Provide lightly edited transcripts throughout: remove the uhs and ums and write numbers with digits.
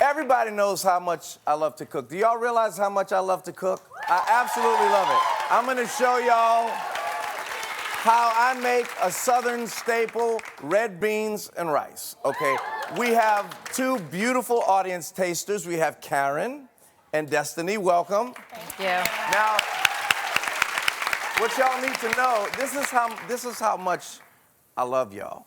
Everybody knows how much I love to cook. Do y'all realize how much I love to cook? I absolutely love it. I'm gonna show y'all how I make a Southern staple, red beans and rice, okay? We have two beautiful audience tasters. We have Karen and Destiny. Welcome. Thank you. Now, what y'all need to know, this is how much I love y'all.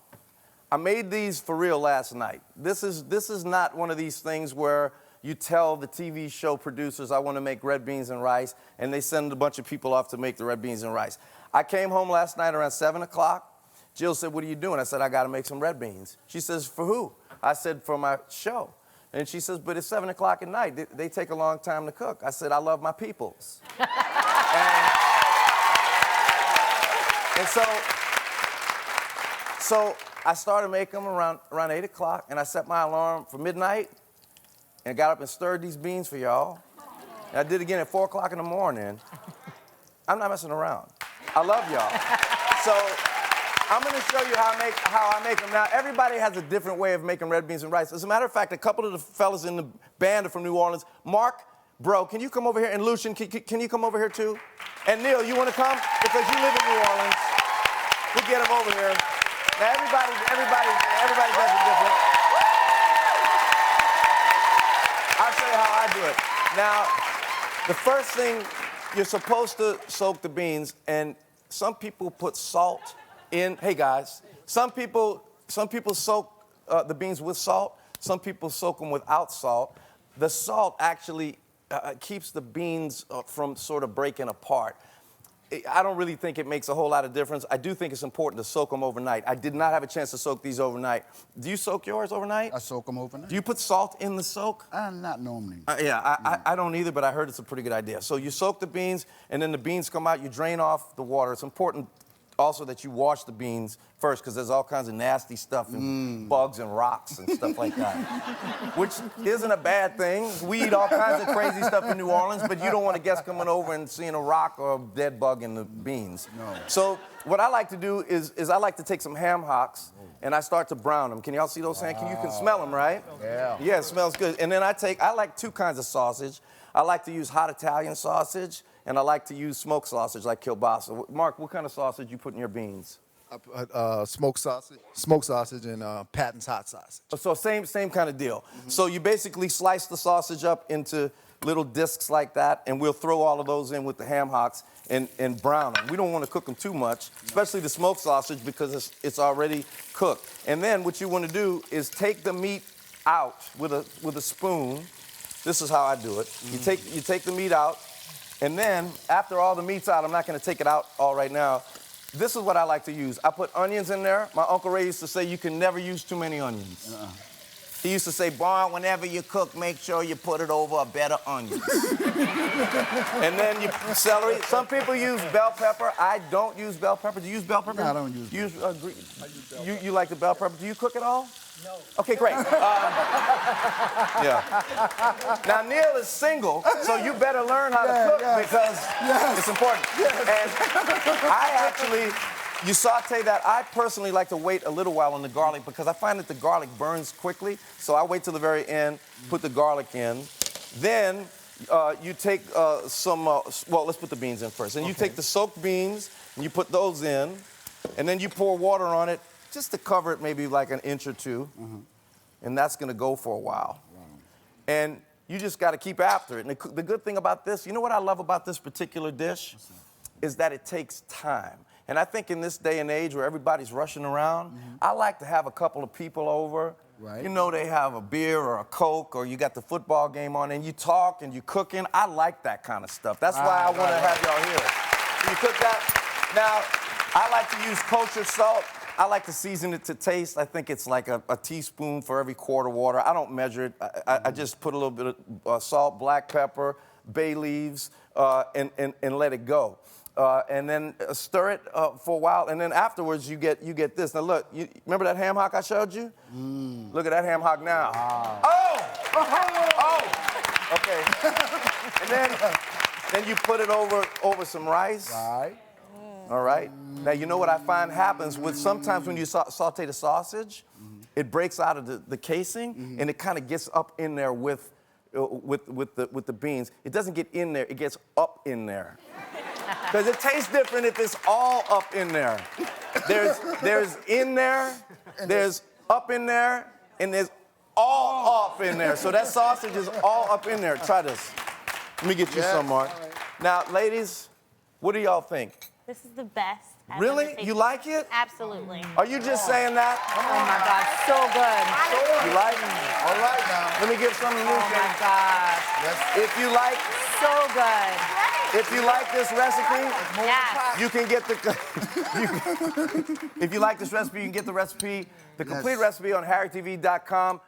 I made these for real last night. This is not one of these things where you tell the TV show producers, I want to make red beans and rice, and they send a bunch of people off to make the red beans and rice. I came home last night around 7 o'clock. Jill said, what are you doing? I said, I got to make some red beans. She says, for who? I said, for my show. And she says, but it's 7 o'clock at night. They take a long time to cook. I said, I love my peoples. and so I started making them around 8 o'clock, and I set my alarm for midnight, and I got up and stirred these beans for y'all. And I did it again at 4 o'clock in the morning. I'm not messing around. I love y'all. So I'm gonna show you how I make them. Now, everybody has a different way of making red beans and rice. As a matter of fact, a couple of the fellas in the band are from New Orleans. Mark, bro, can you come over here? And Lucian, can you come over here too? And Neil, you wanna come? Because you live in New Orleans. We'll get them over here. Now, everybody does it different. I'll show you how I do it. Now, the first thing, you're supposed to soak the beans, and some people put salt in. Hey guys, some people soak the beans with salt. Some people soak them without salt. The salt actually keeps the beans from sort of breaking apart. I don't really think it makes a whole lot of difference. I do think it's important to soak them overnight. I did not have a chance to soak these overnight. Do you soak yours overnight? I soak them overnight. Do you put salt in the soak? Not normally. I don't either, but I heard it's a pretty good idea. So you soak the beans, and then the beans come out, you drain off the water. It's important also that you wash the beans first, because there's all kinds of nasty stuff and bugs and rocks and stuff like that, which isn't a bad thing. We eat all kinds of crazy stuff in New Orleans, but you don't want a guest coming over and seeing a rock or a dead bug in the beans. No. So what I like to do is I like to take some ham hocks and I start to brown them. Can y'all see those? Wow. You can smell them, right? Yeah. Yeah, it smells good. And then I like two kinds of sausage. I like to use hot Italian sausage, and I like to use smoked sausage like kielbasa. Mark, what kind of sausage you put in your beans? Smoked sausage and Patton's hot sausage. So same kind of deal. So you basically slice the sausage up into little discs like that, and we'll throw all of those in with the ham hocks and brown them. We don't want to cook them too much, especially the smoked sausage, because it's already cooked. And then what you want to do is take the meat out with a spoon. This is how I do it. You take the meat out, and then after all the meat's out, I'm not going to take it out all right now. This is what I like to use. I put onions in there. My Uncle Ray used to say you can never use too many onions. He used to say, Barn, whenever you cook, make sure you put it over a bed of onions. And then celery. Some people use bell pepper. I don't use bell pepper. Do you use bell pepper? No, I don't use bell pepper. You like the bell pepper. Do you cook it all? No. Okay, great. Yeah. Now, Neil is single, so you better learn how to cook because it's important. And I actually, you saute that. I personally like to wait a little while on the garlic because I find that the garlic burns quickly. So I wait till the very end, put the garlic in. Then you take well, let's put the beans in first. And you take the soaked beans and you put those in. And then you pour water on it just to cover it maybe like an inch or two. And that's going to go for a while. And you just got to keep after it. And the good thing about this, you know what I love about this particular dish? Is that it takes time. And I think in this day and age where everybody's rushing around, I like to have a couple of people over. Right. You know, they have a beer or a Coke, or you got the football game on, and you talk and you cooking. I like that kind of stuff. That's why I want to have y'all here. So you cook that. Now, I like to use kosher salt. I like to season it to taste. I think it's like a teaspoon for every quart of water. I don't measure it. I just put a little bit of salt, black pepper, bay leaves, and let it go. And then stir it for a while, and then afterwards you get this. Now look, remember that ham hock I showed you? Look at that ham hock now. Wow. Oh! Okay. And then you put it over some rice. Right. All right. Now you know what I find happens with sometimes when you saute the sausage, it breaks out of the casing, and it kind of gets up in there with the beans. It doesn't get in there, it gets up in there. Because it tastes different if it's all up in there. There's in there, there's up in there, and there's all up in there. So that sausage is all up in there. Try this. Let me get you some, Mark. Now, ladies, what do y'all think? This is the best. I've Really? ever tasted. You like it? Absolutely. Are you just saying that? Oh my God, so good. You like it? All right now. Let me give some to you. Oh my gosh, If you like, so good. if you like this recipe, Yes. you can get the. If you like this recipe, you can get the recipe, the complete recipe on HarryTV.com.